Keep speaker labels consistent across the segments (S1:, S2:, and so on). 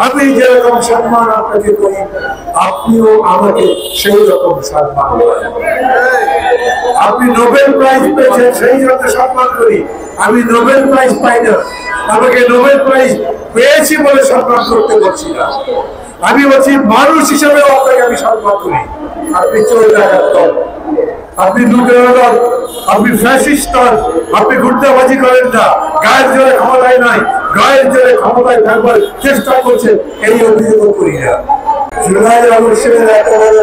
S1: আমি যেরকম সম্মান আপনাকে করি আপনিও আমাকে সেই রকম সম্মান করেন। আপনি নোবেল প্রাইজ পেয়েছেন সেই জন্য সম্মান করি, আমি নোবেল প্রাইজ পাই না, আমাকে নোবেল প্রাইজ পেয়েছি বলে সম্মান করতে পারছি না। আমি বলছি মানুষ হিসেবে আপনাকে আমি সম্মান করি। আপনি চলে যান, আপনি লুটেরার, আপনি ফ্যাসিস্ট, আপনি গুন্ডাবাজি করেন না, গায়ের জোরে ক্ষমতায় নাই, গায়ের জোরে ক্ষমতায় থাকবার চেষ্টা করছে, এই অভিযোগ করি না। জুলাই আগস্টের একেবারে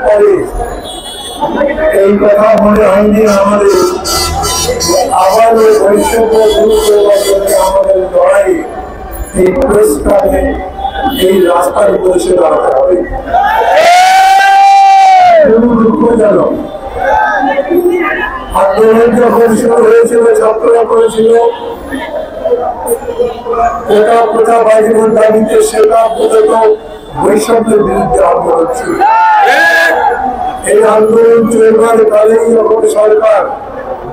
S1: পরে এই কথা মনে হয়নি আমাদের আবার ওই বৈষম্য শুরু করবার জন্য আমাদের লড়াই এই প্রেস ক্লাবে এই রাস্তার উপরে সে দাঁড়াতে হবে। দুঃখজনক আন্দোলন যখন শুরু হয়েছিল, ছাত্ররা করেছিল কোটা কোটা বাইরের দাবিতে, সেটা মূলত বৈষম্যের বিরুদ্ধে আন্দোলন ছিল। এই আন্দোলন চলবার কালেই যখন সরকার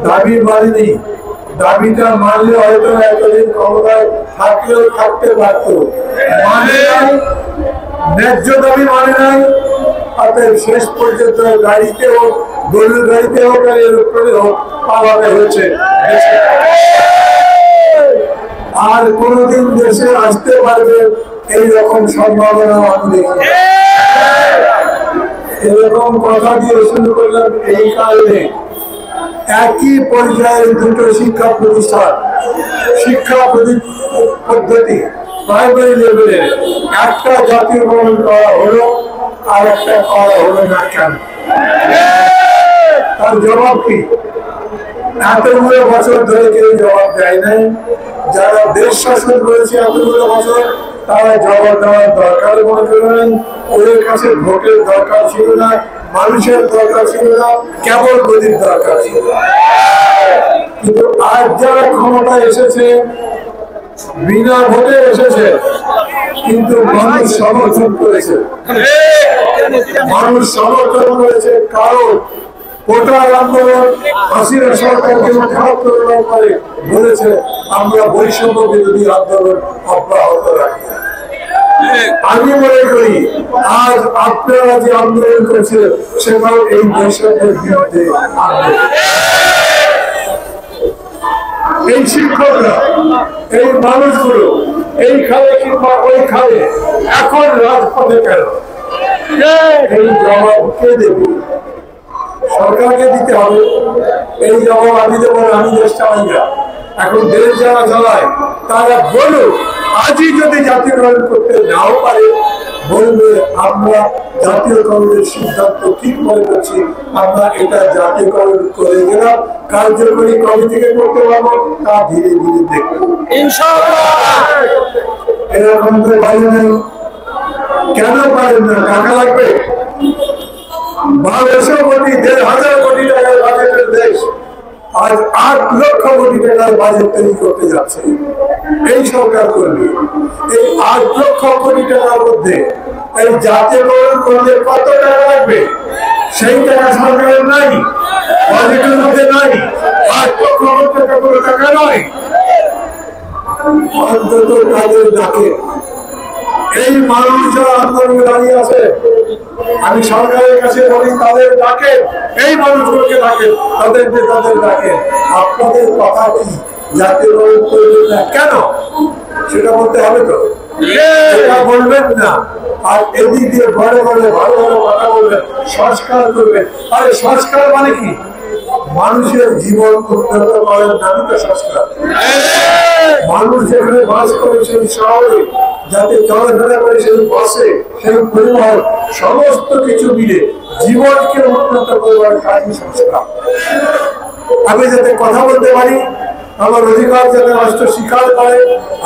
S1: দাবি মানেনি, দাবিটা মানলে হয়তো এতদিন ক্ষমতায় থাকলেও থাকতে পারত, মানে নাই, ন্যায্য দাবি মানে নাই। অতএব শেষ পর্যন্ত গাড়িতে হোক, গরুর গাড়িতে হোক আর এরোপ্লেনে হোক পালানো হয়েছে। আর কোনদিন দেশে আসতে পারবে এইরকম সম্ভাবনা আমি দেখি। এরকম কথা দিয়ে শুরু করলাম এই কারণে একই পর্যায়ের দুটো শিক্ষা প্রতিষ্ঠান, শিক্ষা পদ্ধতি প্রাইমারি লেভেলে একটা জাতীয়করণ করা হলো আর একটা করা হলো না কেন? তার জবাব কি? এতগুলো বছর ধরে কেউ জবাব দেয় নাই। যারা দেশ শাসন করেছে এতগুলো বছর তারা জবাব দেওয়ার দরকার মনে করেন। ওদের কাছে ভোটের দরকার ছিল না, মানুষের দরকার ছিল না, কেবল গদির দরকার ছিল। কিন্তু আজ যারা ক্ষমতা এসেছে বিনা ভোটে এসেছে, কিন্তু মানুষ সমর্থন করেছে, মানুষ সমর্থন করেছে। কারণ কোটার আন্দোলন হাসিনা সরকারকে খারাপ করবার পরে বলেছে আমরা বৈষম্য বিরোধী আন্দোলন অব্যাহত রাখি। আমি মনে করি আজ আপনারা যে আন্দোলন করছেন সেটাও এই বৈষম্যের বিরুদ্ধে আন্দোলন। এই শিক্ষকরা, এই মানুষগুলো এইখানে কিংবা ওইখানে এখন রাজপথে কেন? এই জবাব কে দেবে? সরকারকে দিতে হবে। এই জবাব আমি দেবো না, আমি দেশ চালাই না। এখন দেশ যারা চালায় তারা বলুক, আজই যদি জাতীয়করণ করতে নাও পারে বলবে আমরা জাতীয়করণের সিদ্ধান্ত ঠিক মনে করছি, আমরা এটা জাতীয়করণ করে গেলাম, কার্যকরী কবে থেকে করতে পারবো তা ধীরে ধীরে দেখবো ইনশাআল্লাহ। এরকম করে বাইরে নেই কেন পারেন না? টাকা লাগবে 1200 কোটি, 1500 কোটি টাকার বাজেটের দেশ আজ 8 লক্ষ কোটি টাকার বাজেট তৈরি করতে যাচ্ছে। এই সরকার করবে। এই 8 লক্ষ কোটি টাকার মধ্যে এই জাতীয়করণ করলে কত টাকা লাগবে সেই টাকা সরকারের নাই, বাজেটের মধ্যে নাই। 8 লক্ষ কোটি টাকা কোনো টাকা নয়। অন্তত তাদের ডাকে এই মানুষ যারা আন্দোলনে দাঁড়িয়ে আছে, আমি সরকারের কাছে বলি তাদের ডাকে, এই মানুষগুলোকে ডাকে, তাদের নেতাদের ডাকে। আপনাদের কথা কি জাতীয়করণ করবেন না কেন সেটা বলতে হবে তো, সেটা বলবেন না। আর এদিক দিয়ে ঘরে ঘরে ভালো ভালো কথা বলবেন, সংস্কার করবেন। আরে সংস্কার মানে কি? মানুষের জীবন উন্নত করার নামই তো সংস্কার। মানুষ যেখানে বাস করে সেই শহরে যাতে চলাফেরা করে, সেই বসে, সেই পরিবহন, সমস্ত কিছু মিলে জীবনকে উন্নত করবার কাজই সংস্কার। আমি যাতে কথা বলতে পারি, আমার অধিকার যাতে রাষ্ট্র স্বীকার করে,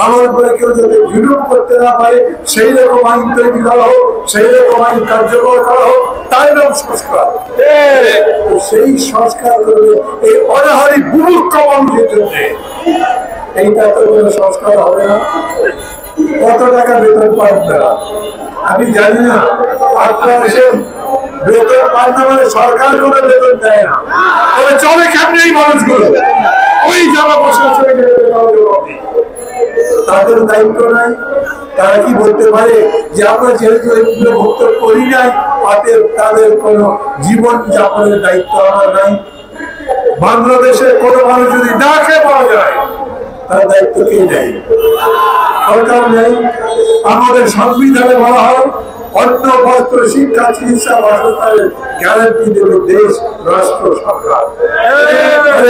S1: আমার উপরে কেউ যাতে জুলুম করতে না পারে, সেই রকম আইন তৈরি করা হোক, সেই রকম আইন কার্যকর করা হোক, তাই নাম সংস্কার। সেই সংস্কার করবে এই অনাহারী বুভুক্ষ মানুষের জন্য। এইটা তো কোনো সংস্কার হবে না। কত টাকা বেতন পান তারা আমি জানি না। আপনার এসে বেতন পান না মানে সরকার কোনো বেতন দেয় না, তবে চলে কেমনি এই মানুষগুলো? ওই যারা প্রশাসনে তাদের দায়িত্ব নাই? তারা কি বলতে পারে যে আমরা যেহেতু এগুলো ভুক্ত করি নাই, তাদের কোনো জীবন যাপনের দায়িত্ব আমার নাই? বাংলাদেশে কোনো মানুষ যদি না খেয়ে পাওয়া যায়, তার দায়িত্ব কে নেই? সরকার নেই। আমাদের সংবিধানে বলা হয় অন্ন, বস্ত্র, শিক্ষা, চিকিৎসা, বাসস্থানের গ্যারান্টি দেবে দেশ, রাষ্ট্র, সরকার।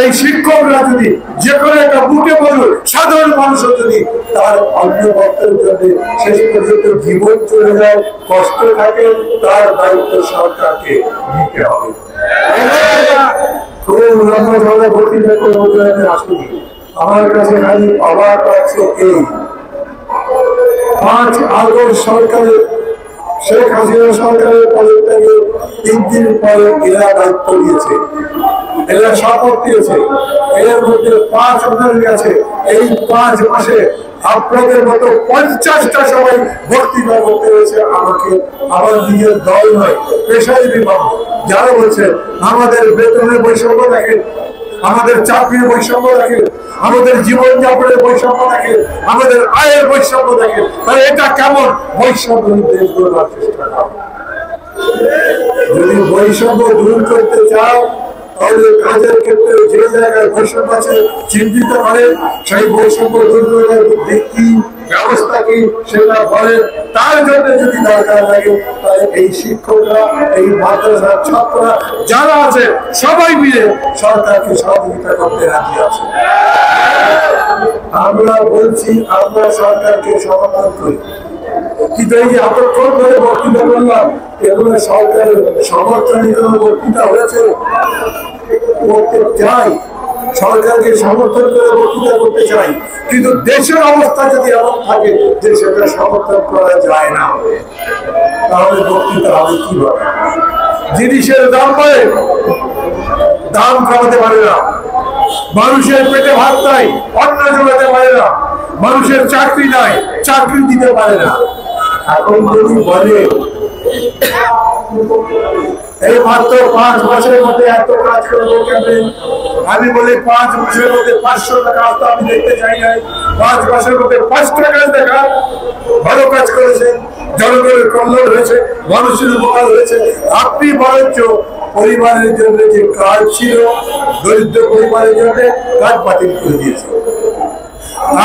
S1: এই শিক্ষকরা যদি যে কোনো একটা বুকে বলুন, সাধারণ মানুষও যদি তার অন্ন, বস্ত্রের জন্য শেষ পর্যন্ত জীবন চলে যায়, কষ্ট থাকে, তার দায়িত্ব সরকারকে নিতে হবে। আমার কাছে খালি অবাক আছে এই 5 আগস্ট সরকারের, শেখ হাসিনা সরকারের পদত্যাগে 3 দিন পরে এরা দায়িত্ব নিয়েছে, এরা শপথ দিয়েছে। এর মধ্যে 5 আপনাদের কাছে এই 5 মাসে আপনাদের মতো 50টা সবাই বক্তৃতা করতে হয়েছে আমাকে। আমার নিজের দল নয়, পেশায় বিভাগ যারা বলছেন আমাদের বেতনের বৈষম্য দেখেন, আমাদের চাকরির বৈষম্য দেখেন, আমাদের জীবনযাপনের বৈষম্য দেখেন, আমাদের আয়ের বৈষম্য দেখেন, তাহলে এটা কেমন বৈষম্য দেশ গড়ার চেষ্টা করা? যদি বৈষম্য দূর করতে চাও, তাহলে কাজের ক্ষেত্রে যে জায়গায় বৈষম্য আছে চিন্তিত করে, সেই বৈষম্য দূর করার দিক কি, ব্যবস্থা কি, সেটা বলেন। তার জন্য যদি দরকার লাগে, তাহলে এই শিক্ষকরা, এই মাদ্রাসার ছাত্ররা যারা আছে সবাই মিলে সরকারকে সহযোগিতা করতে রাজি আছে। আমরা বলছি আমরা সরকারকে সমর্থন করি, কিন্তু এই যে এতক্ষণ ধরে বক্তৃতা করলাম, এগুলো সরকারের সমর্থনের জন্য বক্তৃতা হয়েছে। করতে চাই, সরকারকে সমর্থন করে বক্তৃতা করতে চাই, কিন্তু দেশের অবস্থা যদি এমন থাকে যে সেটা সমর্থন করা যায় না, তাহলে বক্তৃতা হবে কিভাবে? জিনিসের দাম বাড়ে, দাম কমাতে পারে না, মানুষের পেটে ভাত নাই, অন্ন জোগাতে পারে না, মানুষের চাকরি নাই, চাকরি দিতে পারে না। এখন যদি বলে এই মাত্র 5 মাসের মধ্যে এত কাজ করবো কেন, আমি বলি 5 মাসের মধ্যে 500টা কাজ তো আমি দেখতে চাই নাই। 5 মাসের মধ্যে 5টা কাজ দেখা, ভালো কাজ করেছেন, জনগণের কল্যাণ হয়েছে, মানুষের উপকার হয়েছে। আপনি বরঞ্চ পরিবারের জন্য যে কাজ ছিল, দরিদ্র পরিবারের জন্য কাজ বাতিল করে দিয়েছে।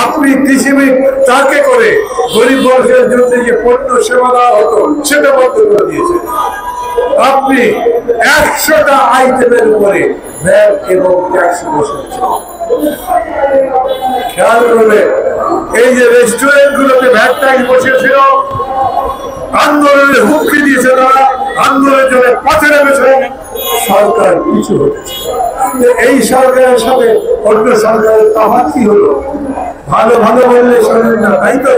S1: আপনি কৃষিবিদ তাকে করে গরিব বর্গের জন্য যে পণ্য সেবা দেওয়া হতো সেটা বন্ধ করে দিয়েছে। আপনি 100টা আইটেমের উপরে ভ্যাট এবং ট্যাক্স বসেছেন। খেয়াল করবেন, এই যে রেস্টুরেন্ট গুলোতে ভ্যাট ট্যাক্স বসেছিল, আন্দোলনের হুমকি দিয়েছে তারা, আন্দোলনের জন্য পথে নেমেছে, সরকার কিছু হচ্ছে। এই সরকারের সাথে অন্য সরকারের তফাৎ কি হলো? ভালো ভালো বললে শোনেন না, তাই তো?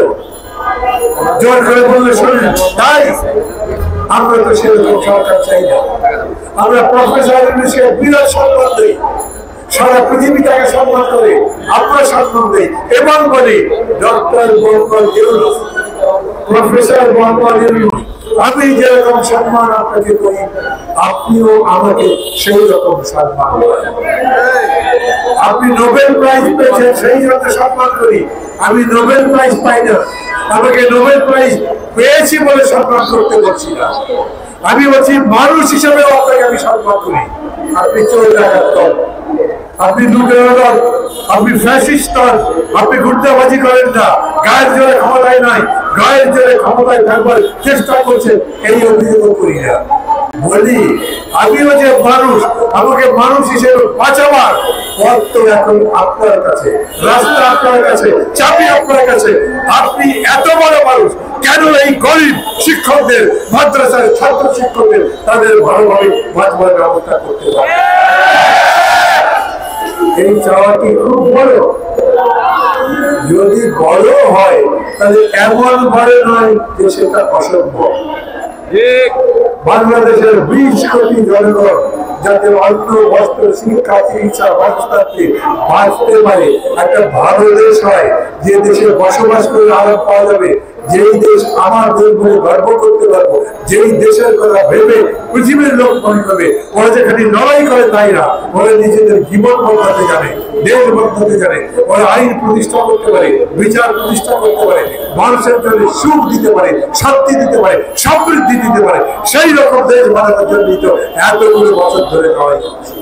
S1: জোর করে বললে শোনেন, তাই? আমরা তো সেরকম সরকার চাই না। আমরা প্রফেসর ইউনূসকে বিরাট সম্মান দিই, সারা পৃথিবী তাকে সম্মান করে, আমরা সম্মান দিই এবং বলি ডক্টর মোহাম্মদ ইউনূস, প্রফেসর মোহাম্মদ ইউনূস, আমি যেরকম সম্মান আপনাকে করি, আপনিও আমাকে সেই রকম সম্মান করেন। আপনি নোবেল প্রাইজ পেয়েছেন, সেই জন্য সম্মান করি। আমি নোবেল প্রাইজ পাই না, আমাকে নোবেল প্রাইজ পেয়েছি বলে সম্মান করতে পারছি না। আমি বলছি মানুষ হিসেবে আপনাকে আমি সম্মান করি। আপনি চলে যান, আপনি লুটেরার, আপনি ফ্যাসিস্ট, আপনি গুন্ডাবাজি করেন না, গায়ের জোরে ক্ষমতায় নাই, গায়ের জোরে ক্ষমতায় থাকবার চেষ্টা করছেন, এই অভিযোগ করি না। বলি আমিও যে মানুষ, আমাকে মানুষ হিসেবে বাঁচাবার পথ তো এখন আপনার কাছে, রাস্তা আপনার কাছে, চাবি আপনার কাছে। আপনি এত বড় মানুষ, কেন এই গরিব শিক্ষকদের, মাদ্রাসার ছাত্র শিক্ষকদের তাদের ভালোভাবে বাঁচবার ব্যবস্থা করতে পারে? এই চাওয়াটি খুব বড়। যদি বড় হয় তাহলে এমন বড় নয় যে সেটা অসম্ভব। বাংলাদেশের 20 কোটি জনগণ যাতে অন্ন, বস্ত্র, শিক্ষা, চিকিৎসা, বাসস্থানে বাঁচতে পারে, একটা ভালো দেশ হয়, যে দেশে বসবাস করে আরাম পাওয়া যাবে, যেই দেশ আমার দেশ বলে গর্ব করতে পারবো, যেই দেশের কথা ভেবে পৃথিবীর লোক মনে করবে ওরা যেখানে লড়াই করে তাই না, ওরা নিজেদের জীবন বদলাতে জানে, দেশ বদলাতে জানে, ওরা আইন প্রতিষ্ঠা করতে পারে, বিচার প্রতিষ্ঠা করতে পারে, মানুষের জন্য সুখ দিতে পারে, শান্তি দিতে পারে, সমৃদ্ধি দিতে পারে। সেই রকম দেশ বানানোর জন্যই তো এতগুলো বছর ধরে লড়াই করছে।